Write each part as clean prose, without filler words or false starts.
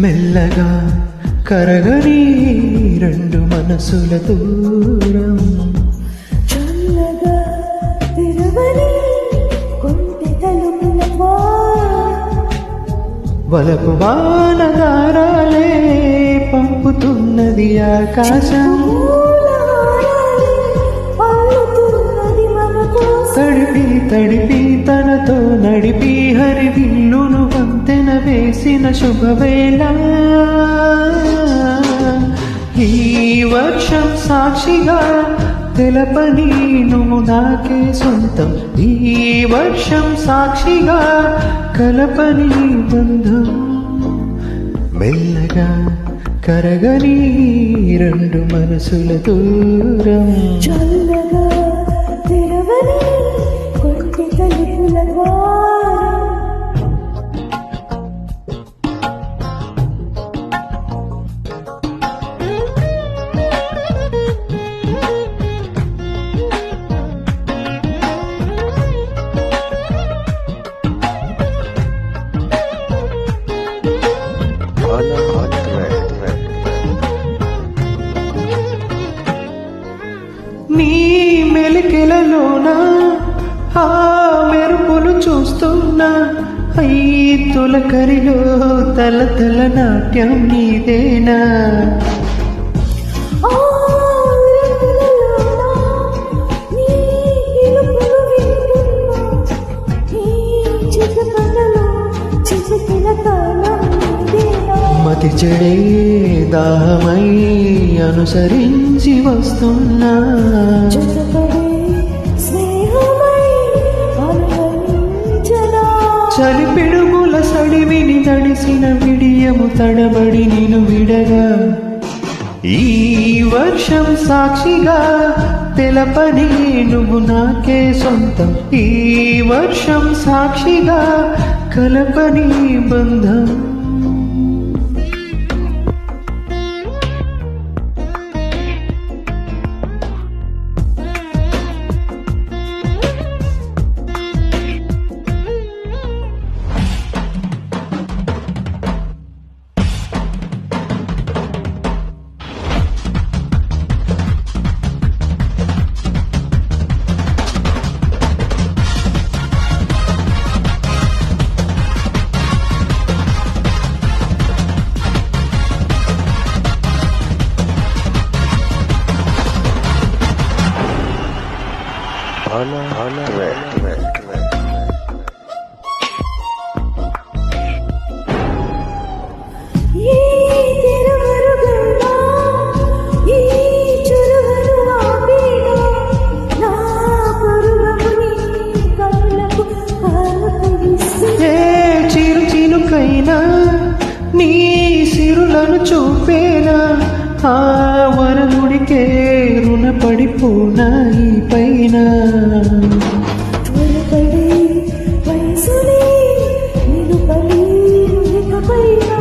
మెల్లగా కరగని రెండు మనసుల దూరం, చల్లగా తెరవని కొంటె తలుపుల వలపు వానదారాలే పంపుతున్నది ఆకాశం, తడిపి తడిపి తనతో నడిపి హరివిల్లును వంతెన వేసిన శుభవేళ. ఈ వర్షం సాక్షిగా తెలపని నువ్వు నాకే సొంతం, ఈ వర్షం సాక్షిగా కలపని బంధం. మెల్లగా కరగని రెండు మనసుల దూరం, చల్లగా తెరవని కొంటె తలుపుల నీ మెలికెలలోన ఆ మెరుపులు చూస్తున్నా, ఈ తొలకరిలో తల తల నాట్యం నీదేనా. మతి చెడే దాహమై అనుసరించి వస్తున్నా, చలి పిడుగుల సడివిని తడిసిన విడియము తడబడి నిన్ను విడగా. ఈ వర్షం సాక్షిగా తెలపని నువ్వు నాకే సొంతం, ఈ వర్షం సాక్షిగా కలపని బంధం. నీ సిరులను చూపేనా ఆ వరముడికే రుణపడిపోనా ఈ పైన.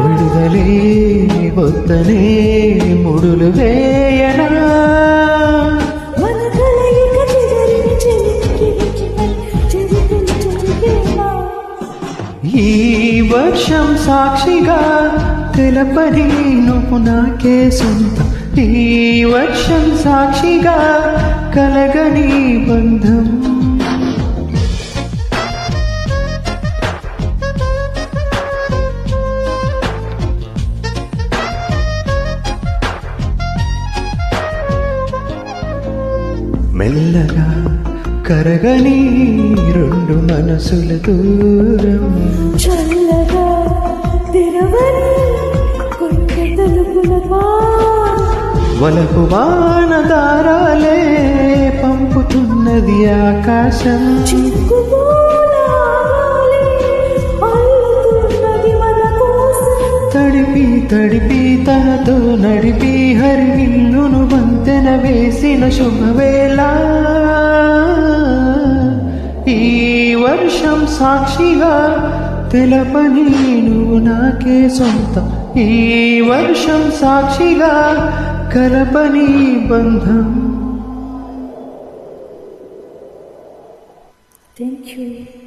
విడుదలే వద్దనే ముడులు వేయనా, ఈ వర్షం సాక్షిగా తెలపని నువ్వు నాకే సొంతం, ఈ వర్షం సాక్షిగా కలగని బంధం. మెల్లగా కరగని రెండు మనసుల దూరం, చల్లగా తెరవని కొంటె తలుపుల వలపు వానదారాలే పంపుతున్నది ఆకాశం, తడిపి తడిపి తనతో నడిపి హరివిల్లును వంతెన వేసిన శుభవేళ. ఈ వర్షం సాక్షిగా తెలపని నువ్వు నాకే సొంతం, ఈ వర్షం సాక్షిగా కలపని బంధం. Thank you.